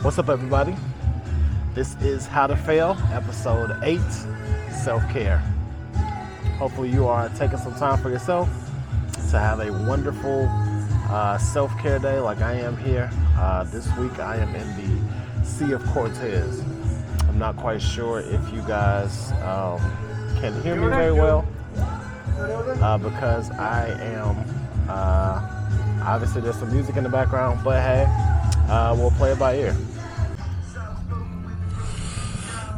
What's up, everybody? This is How to Fail, episode 8, self-care. Hopefully you are taking some time for yourself to have a wonderful self-care day like I am here. This week I am in the Sea of Cortez. I'm not quite sure if you guys can hear me very well because I am, obviously there's some music in the background, but hey, we'll play it by ear.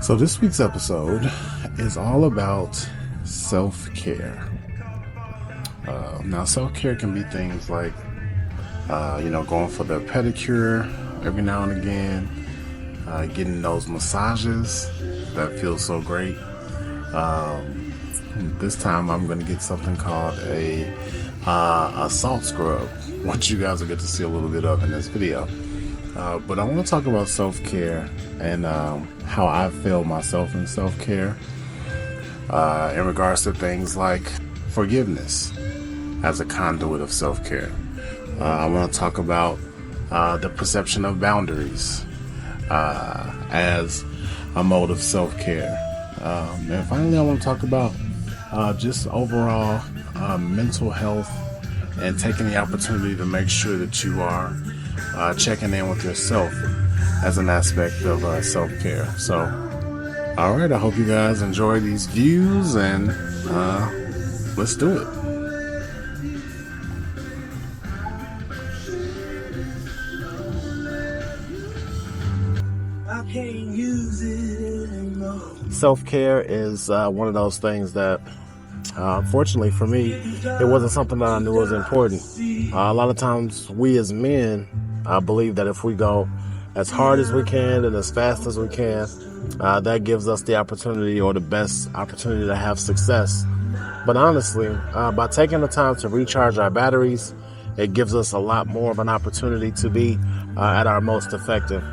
So this week's episode is all about self-care. Now, self-care can be things like, going for the pedicure every now and again, getting those massages that feel so great. This time I'm going to get something called a salt scrub, which you guys will get to see a little bit of in this video. But I want to talk about self-care and how I feel myself in self-care in regards to things like forgiveness as a conduit of self-care. I want to talk about the perception of boundaries as a mode of self-care. And finally, I want to talk about just overall mental health and taking the opportunity to make sure that you are checking in with yourself as an aspect of self-care. So, all right, I hope you guys enjoy these views, and let's do it. I can't use it anymore. Self-care is one of those things that unfortunately for me, it wasn't something that I knew was important. A lot of times we as men believe that if we go as hard as we can and as fast as we can, that gives us the opportunity or the best opportunity to have success. But honestly, by taking the time to recharge our batteries, it gives us a lot more of an opportunity to be at our most effective.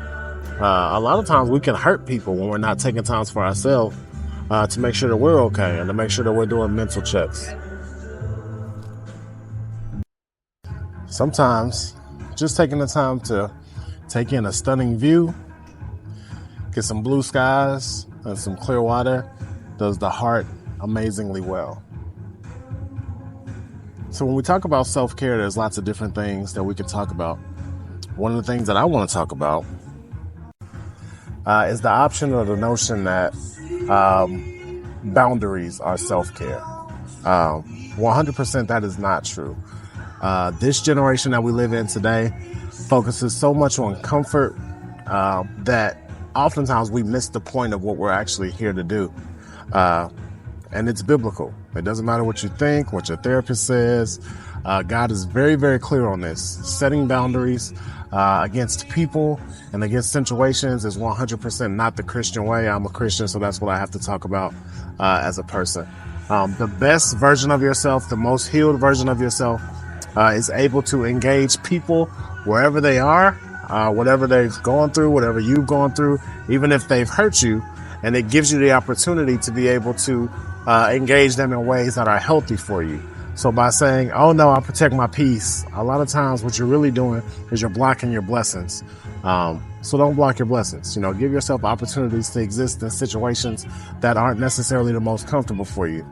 A lot of times we can hurt people when we're not taking time for ourselves to make sure that we're okay and to make sure that we're doing mental checks. Sometimes just taking the time to take in a stunning view, get some blue skies and some clear water does the heart amazingly well. So when we talk about self-care, there's lots of different things that we can talk about. One of the things that I want to talk about is the option or the notion that boundaries are self-care. 100% that is not true. This generation that we live in today focuses so much on comfort that oftentimes we miss the point of what we're actually here to do. And it's biblical. It doesn't matter what you think, what your therapist says. God is very, very clear on this. Setting boundaries against people and against situations is 100% not the Christian way. I'm a Christian, so that's what I have to talk about as a person. The best version of yourself, the most healed version of yourself, is able to engage people wherever they are, whatever they've gone through, whatever you've gone through, even if they've hurt you, and it gives you the opportunity to be able to engage them in ways that are healthy for you. So by saying, oh no, I'll protect my peace, a lot of times what you're really doing is you're blocking your blessings. So don't block your blessings. Give yourself opportunities to exist in situations that aren't necessarily the most comfortable for you.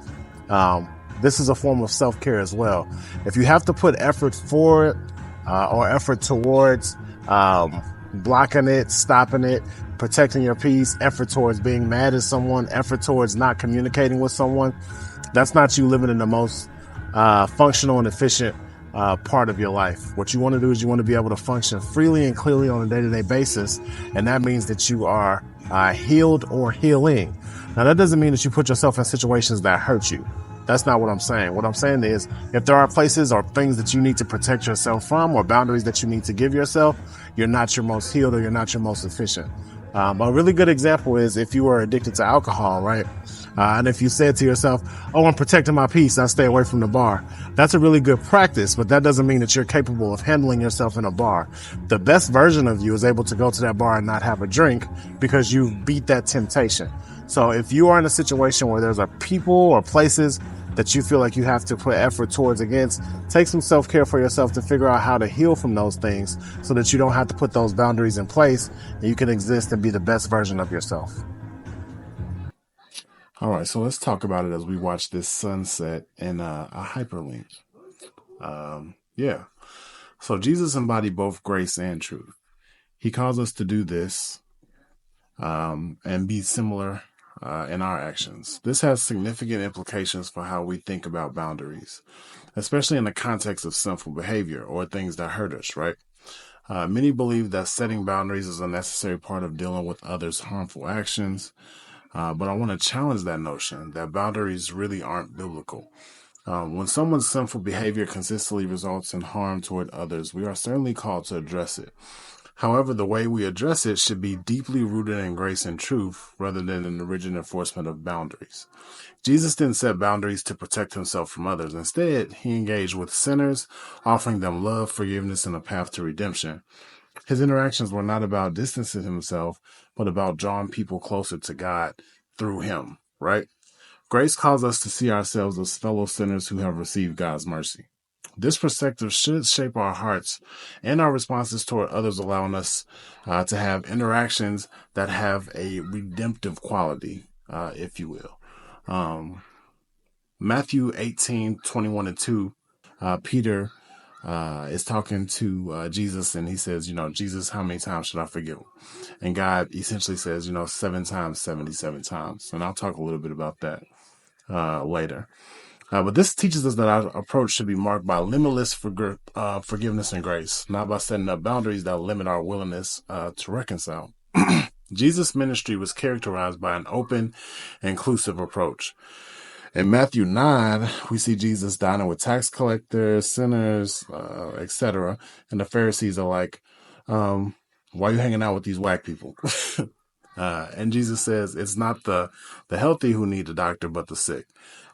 This is a form of self-care as well. If you have to put effort forward or effort towards blocking it, stopping it, protecting your peace, effort towards being mad at someone, effort towards not communicating with someone, that's not you living in the most functional and efficient part of your life. What you want to do is you want to be able to function freely and clearly on a day-to-day basis, and that means that you are healed or healing. Now, that doesn't mean that you put yourself in situations that hurt you. That's not what I'm saying. What I'm saying is if there are places or things that you need to protect yourself from or boundaries that you need to give yourself, you're not your most healed or you're not your most efficient. A really good example is if you were addicted to alcohol, right? And if you said to yourself, oh, I'm protecting my peace, I stay away from the bar. That's a really good practice, but that doesn't mean that you're capable of handling yourself in a bar. The best version of you is able to go to that bar and not have a drink because you beat that temptation. So if you are in a situation where there's people or places that you feel like you have to put effort towards against, take some self-care for yourself to figure out how to heal from those things so that you don't have to put those boundaries in place and you can exist and be the best version of yourself. All right, so let's talk about it as we watch this sunset in a hyperlink. Yeah. So Jesus embodied both grace and truth. He calls us to do this and be similar in our actions. This has significant implications for how we think about boundaries, especially in the context of sinful behavior or things that hurt us, right? Many believe that setting boundaries is a necessary part of dealing with others' harmful actions, but I want to challenge that notion that boundaries really aren't biblical. When someone's sinful behavior consistently results in harm toward others, we are certainly called to address it. However, the way we address it should be deeply rooted in grace and truth rather than in the rigid enforcement of boundaries. Jesus didn't set boundaries to protect himself from others. Instead, he engaged with sinners, offering them love, forgiveness, and a path to redemption. His interactions were not about distancing himself, but about drawing people closer to God through him, right? Grace calls us to see ourselves as fellow sinners who have received God's mercy. This perspective should shape our hearts and our responses toward others, allowing us to have interactions that have a redemptive quality, if you will. Matthew 18:21-2, Peter is talking to Jesus, and he says, Jesus, how many times should I forgive him? And God essentially says, 7 times, 77 times. And I'll talk a little bit about that later. But this teaches us that our approach should be marked by limitless forgiveness and grace, not by setting up boundaries that limit our willingness to reconcile. Jesus' ministry was characterized by an open, inclusive approach. In Matthew 9, we see Jesus dining with tax collectors, sinners, etc. And the Pharisees are like, why are you hanging out with these whack people? And Jesus says, it's not the healthy who need a doctor, but the sick.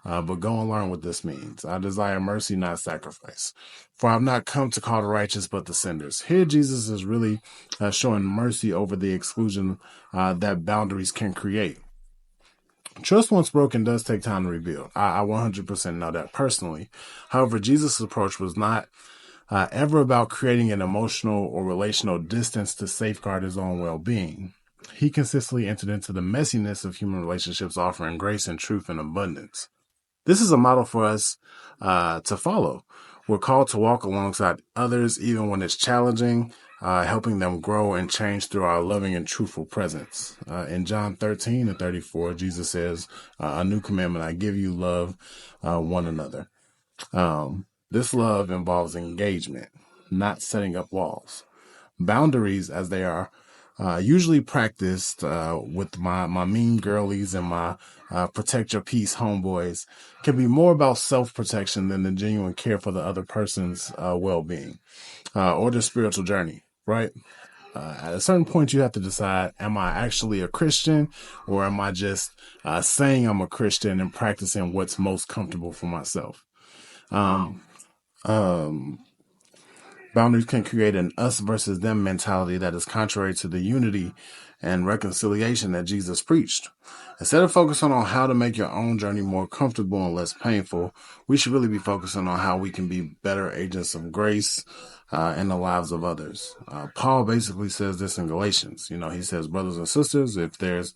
But go and learn what this means. I desire mercy, not sacrifice. For I've not come to call the righteous, but the sinners. Here, Jesus is really showing mercy over the exclusion that boundaries can create. Trust once broken does take time to rebuild. I 100% know that personally. However, Jesus' approach was not ever about creating an emotional or relational distance to safeguard his own well-being. He consistently entered into the messiness of human relationships, offering grace and truth in abundance. This is a model for us to follow. We're called to walk alongside others, even when it's challenging, helping them grow and change through our loving and truthful presence. In John 13:34, Jesus says, a new commandment I give you, love one another. This love involves engagement, not setting up walls. Boundaries, as they are usually practiced with my mean girlies and my protect your peace homeboys, can be more about self-protection than the genuine care for the other person's well-being or their spiritual journey, right? At a certain point, you have to decide, am I actually a Christian, or am I just saying I'm a Christian and practicing what's most comfortable for myself? Boundaries can create an us versus them mentality that is contrary to the unity and reconciliation that Jesus preached. Instead of focusing on how to make your own journey more comfortable and less painful, we should really be focusing on how we can be better agents of grace in the lives of others. Paul basically says this in Galatians. He says, brothers and sisters, if there's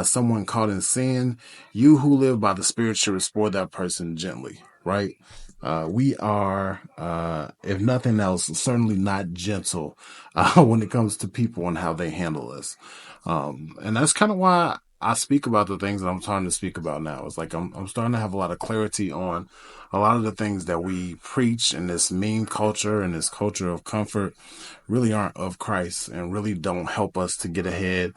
someone caught in sin, you who live by the Spirit should restore that person gently, right? We are, if nothing else, certainly not gentle when it comes to people and how they handle us. And that's kind of why I speak about the things that I'm starting to speak about now. It's like I'm starting to have a lot of clarity on a lot of the things that we preach in this meme culture and this culture of comfort really aren't of Christ and really don't help us to get ahead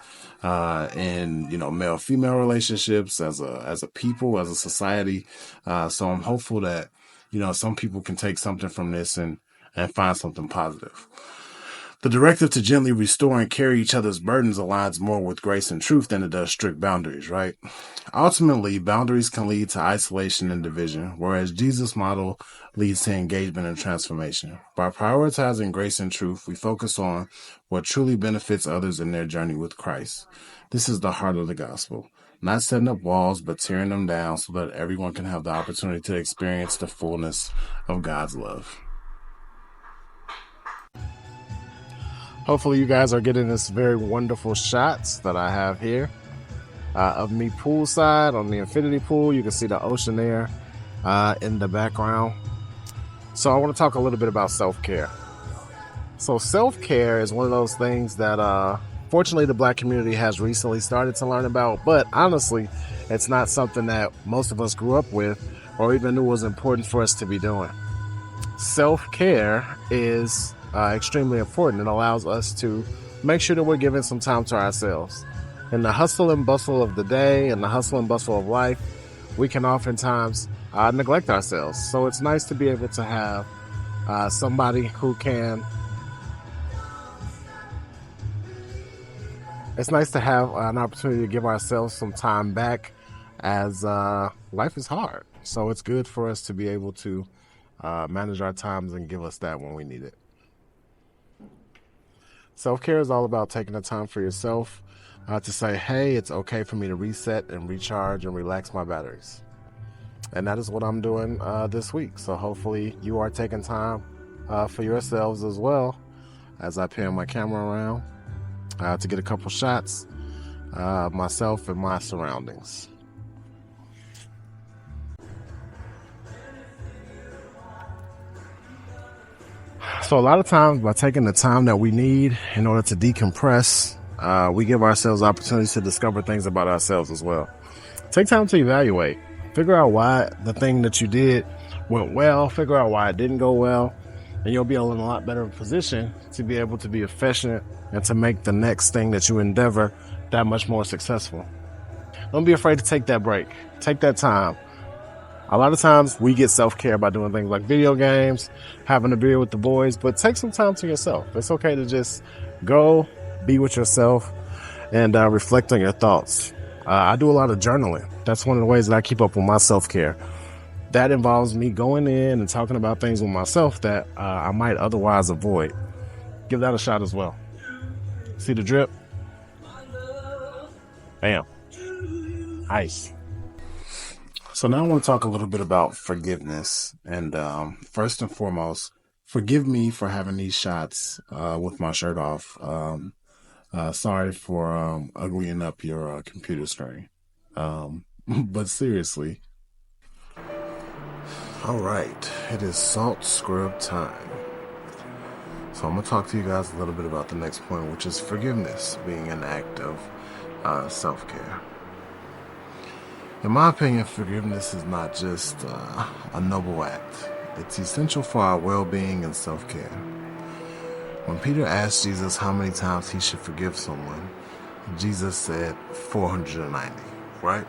in male-female relationships as a people, as a society. So I'm hopeful that some people can take something from this and find something positive. The directive to gently restore and carry each other's burdens aligns more with grace and truth than it does strict boundaries, right? Ultimately, boundaries can lead to isolation and division, whereas Jesus' model leads to engagement and transformation. By prioritizing grace and truth, we focus on what truly benefits others in their journey with Christ. This is the heart of the gospel. not setting up walls, but tearing them down so that everyone can have the opportunity to experience the fullness of God's love. Hopefully you guys are getting this very wonderful shots that I have here of me poolside on the infinity pool. You can see the ocean there in the background. So I want to talk a little bit about self-care. So self-care is one of those things that fortunately the Black community has recently started to learn about, but honestly, it's not something that most of us grew up with or even knew was important for us to be doing. Self-care is extremely important. It allows us to make sure that we're giving some time to ourselves. In the hustle and bustle of the day and the hustle and bustle of life, we can oftentimes neglect ourselves. So it's nice to be able to have somebody who can. It's nice to have an opportunity to give ourselves some time back as life is hard. So it's good for us to be able to manage our times and give us that when we need it. Self-care is all about taking the time for yourself to say, hey, it's okay for me to reset and recharge and relax my batteries. And that is what I'm doing this week. So hopefully you are taking time for yourselves as well as I pan my camera around to get a couple shots of myself and my surroundings. So a lot of times by taking the time that we need in order to decompress, we give ourselves opportunities to discover things about ourselves as well. Take time to evaluate. Figure out why the thing that you did went well. Figure out why it didn't go well. And you'll be in a lot better position to be able to be efficient and to make the next thing that you endeavor that much more successful. Don't be afraid to take that break. Take that time. A lot of times we get self-care by doing things like video games, having a beer with the boys, but take some time to yourself. It's okay to just go be with yourself and reflect on your thoughts. I do a lot of journaling. That's one of the ways that I keep up with my self-care. That involves me going in and talking about things with myself that I might otherwise avoid. Give that a shot as well. See the drip? Bam. Ice. So now I want to talk a little bit about forgiveness. And first and foremost, forgive me for having these shots with my shirt off. Sorry for uglying up your computer screen. But seriously. All right, it is salt scrub time. So I'm going to talk to you guys a little bit about the next point, which is forgiveness being an act of self-care. In my opinion, forgiveness is not just a noble act. It's essential for our well-being and self-care. When Peter asked Jesus how many times he should forgive someone, Jesus said 490, right?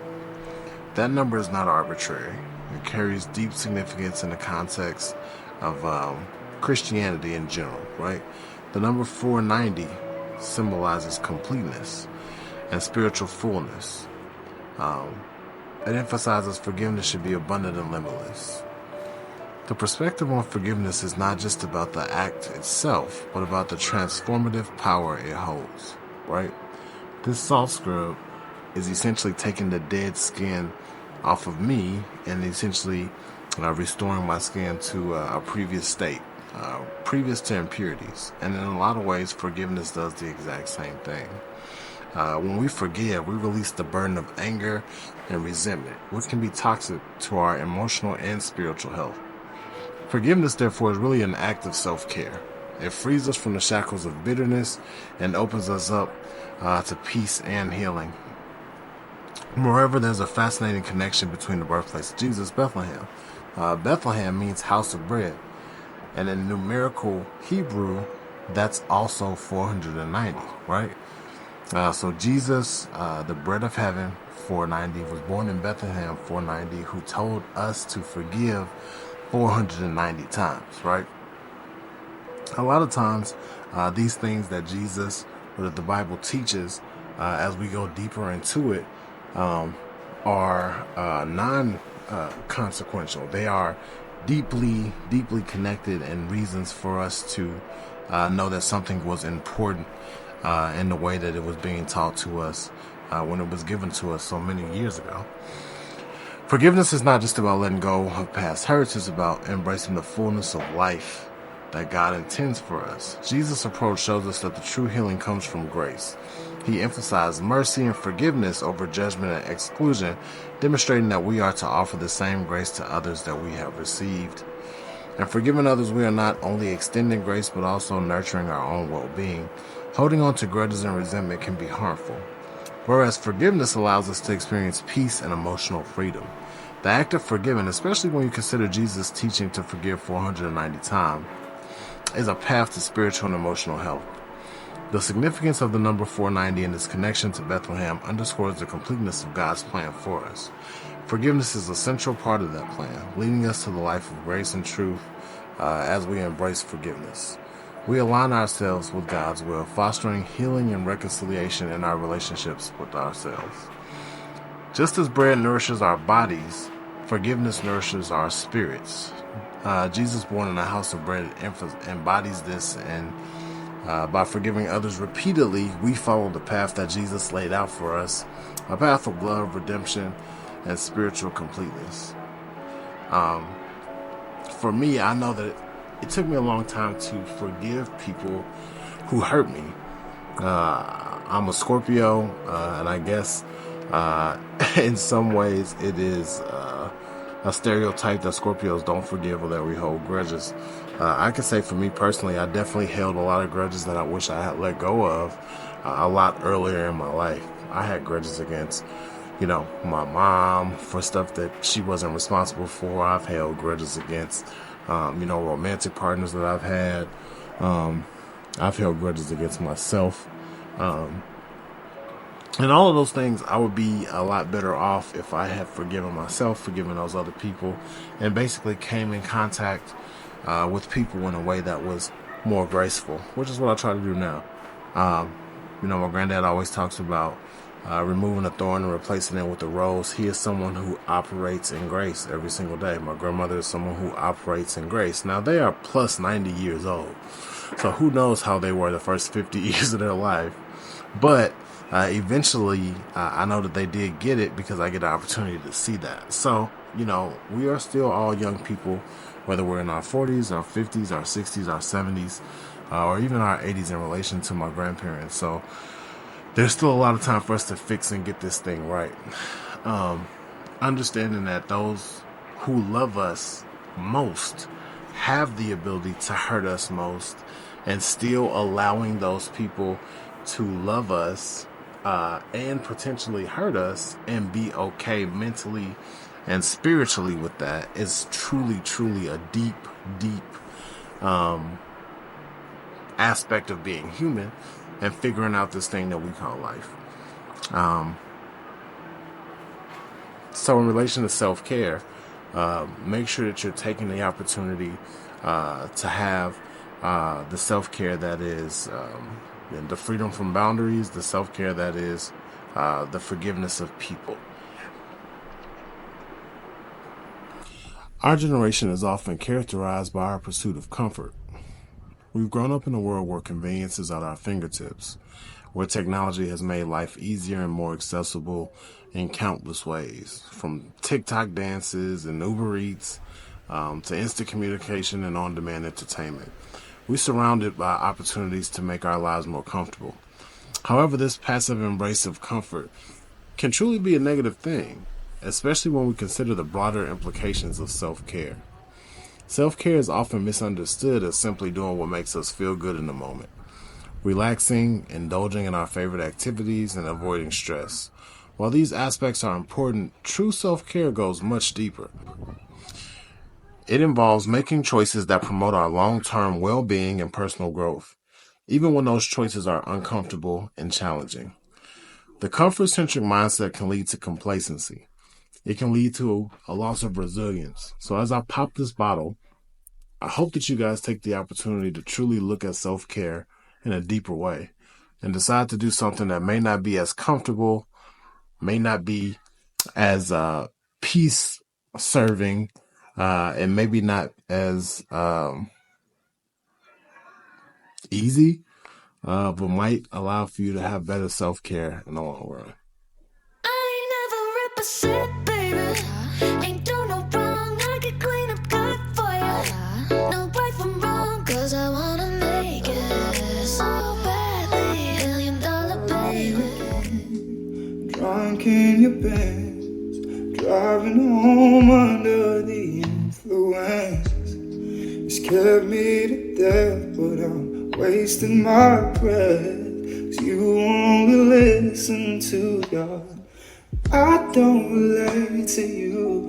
That number is not arbitrary. It carries deep significance in the context of Christianity in general, right? The number 490 symbolizes completeness and spiritual fullness. It emphasizes forgiveness should be abundant and limitless. The perspective on forgiveness is not just about the act itself, but about the transformative power it holds, right? This salt scrub is essentially taking the dead skin off of me and essentially restoring my skin to a previous state, previous to impurities. And in a lot of ways, forgiveness does the exact same thing. When we forgive, we release the burden of anger and resentment, which can be toxic to our emotional and spiritual health. Forgiveness, therefore, is really an act of self-care. It frees us from the shackles of bitterness and opens us up to peace and healing. Moreover, there's a fascinating connection between the birthplace of Jesus, Bethlehem. Bethlehem means house of bread. And in numerical Hebrew, that's also 490, right? So Jesus, the bread of heaven, 490, was born in Bethlehem, 490, who told us to forgive 490 times, right? A lot of times, these things that Jesus or that the Bible teaches, as we go deeper into it, are non-consequential. They are deeply connected and reasons for us to know that something was important in the way that it was being taught to us when it was given to us so many years ago. Forgiveness is not just about letting go of past hurts, it's about embracing the fullness of life that God intends for us. Jesus' approach shows us that the true healing comes from grace. He emphasized mercy and forgiveness over judgment and exclusion, demonstrating that we are to offer the same grace to others that we have received. And forgiving others, we are not only extending grace, but also nurturing our own well-being. Holding on to grudges and resentment can be harmful, whereas forgiveness allows us to experience peace and emotional freedom. The act of forgiving, especially when you consider Jesus' teaching to forgive 490 times, is a path to spiritual and emotional health. The significance of the number 490 and its connection to Bethlehem underscores the completeness of God's plan for us. Forgiveness is a central part of that plan, leading us to the life of grace and truth as we embrace forgiveness. We align ourselves with God's will, fostering healing and reconciliation in our relationships with ourselves. Just as bread nourishes our bodies, forgiveness nourishes our spirits. Jesus, born in a house of bread, embodies this, and by forgiving others repeatedly, we follow the path that Jesus laid out for us, a path of love, redemption, and spiritual completeness. For me, I know that it took me a long time to forgive people who hurt me. I'm a Scorpio, and I guess in some ways it is a stereotype that Scorpios don't forgive or that we hold grudges. I can say for me personally, I definitely held a lot of grudges that I wish I had let go of a lot earlier in my life. I had grudges against, my mom for stuff that she wasn't responsible for. I've held grudges against, romantic partners that I've had. I've held grudges against myself. And all of those things, I would be a lot better off if I had forgiven myself, forgiven those other people, and basically came in contact with people in a way that was more graceful, which is what I try to do now. My granddad always talks about removing a thorn and replacing it with a rose. He is someone who operates in grace every single day. My grandmother is someone who operates in grace. Now, they are plus 90 years old, so who knows how they were the first 50 years of their life. But eventually, I know that they did get it because I get the opportunity to see that. So, we are still all young people, whether we're in our 40s, our 50s, our 60s, our 70s, or even our 80s in relation to my grandparents. So there's still a lot of time for us to fix and get this thing right. Understanding that those who love us most have the ability to hurt us most, and still allowing those people to love us and potentially hurt us and be okay mentally and spiritually with that is truly, truly a deep, deep aspect of being human and figuring out this thing that we call life. So in relation to self-care, make sure that you're taking the opportunity to have the self-care that is the freedom from boundaries, the self-care that is the forgiveness of people. Our generation is often characterized by our pursuit of comfort. We've grown up in a world where convenience is at our fingertips, where technology has made life easier and more accessible in countless ways, from TikTok dances and Uber Eats to instant communication and on-demand entertainment. We're surrounded by opportunities to make our lives more comfortable. However, this passive embrace of comfort can truly be a negative thing, especially when we consider the broader implications of self-care. Self-care is often misunderstood as simply doing what makes us feel good in the moment, relaxing, indulging in our favorite activities, and avoiding stress. While these aspects are important, true self-care goes much deeper. It involves making choices that promote our long-term well-being and personal growth, even when those choices are uncomfortable and challenging. The comfort-centric mindset can lead to complacency. It can lead to a loss of resilience. So as I pop this bottle, I hope that you guys take the opportunity to truly look at self-care in a deeper way and decide to do something that may not be as comfortable, may not be as peace-serving, and maybe not as easy, but might allow for you to have better self-care in the long run. said, baby, ain't do no wrong. I could clean up good for you. No right from wrong, cause I wanna make it so badly. $1 million baby. Drunk in your Benz, driving home under the influence. It's scared me to death, but I'm wasting my breath. 'Cause you only listen to God. I don't relate to you,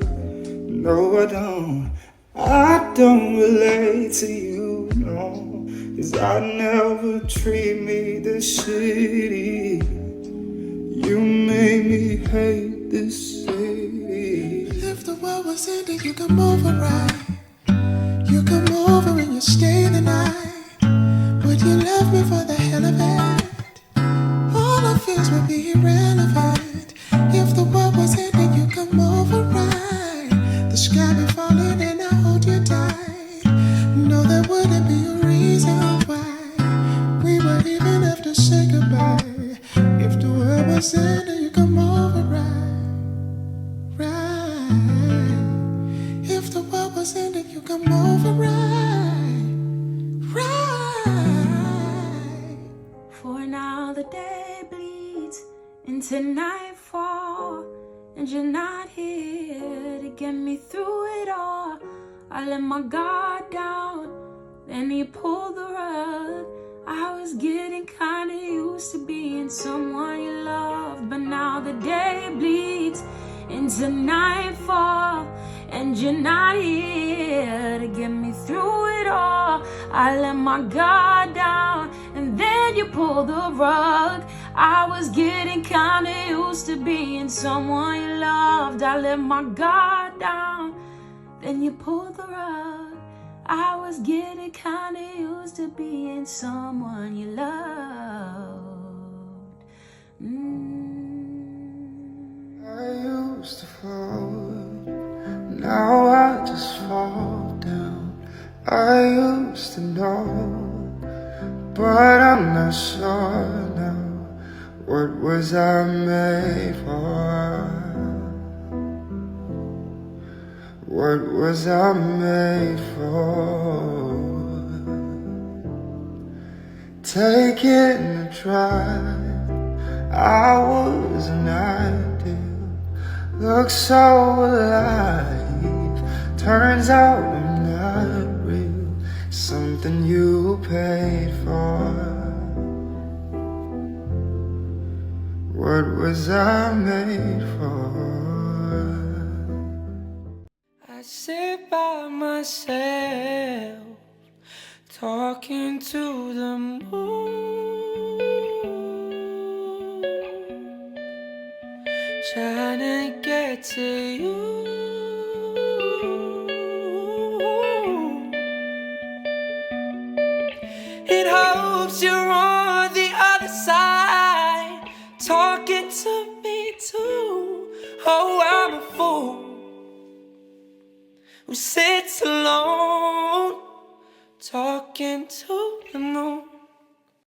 no I don't. I don't relate to you, no. 'Cause I never treat me this shitty. You made me hate this city. If the world was ending, you come over right. You come over and you stay the night. Would you love me for the hell of it? All our fears would be irrelevant. If the world was ending, you come over right. The sky be falling and I hold you tight. No, there wouldn't be a reason why we would even have to say goodbye. If the world was ending, you come over right, right. If the world was ending, you come over right, right. For now the day bleeds into nightfall, and you're not here to get me through it all. I let my guard down, then you pulled the rug. I was getting kinda used to being someone you loved, but now the day bleeds into nightfall, and you're not here to get me through it all. I let my guard down, and then you pulled the rug. I was getting kinda used to being someone you loved. I let my guard down, then you pulled the rug. I was getting kinda used to being someone you loved. I used to float, now I just fall down. I used to know, but I'm not sure now. What was I made for? What was I made for? Taking a drive, I was an ideal. Look so alive, turns out I'm not real. Something you paid for. What was I made for? I sit by myself, talking to the moon, trying to get to you. In hopes you're on the other side, talking to me too. Oh, I'm a fool who sits alone, talking to the moon.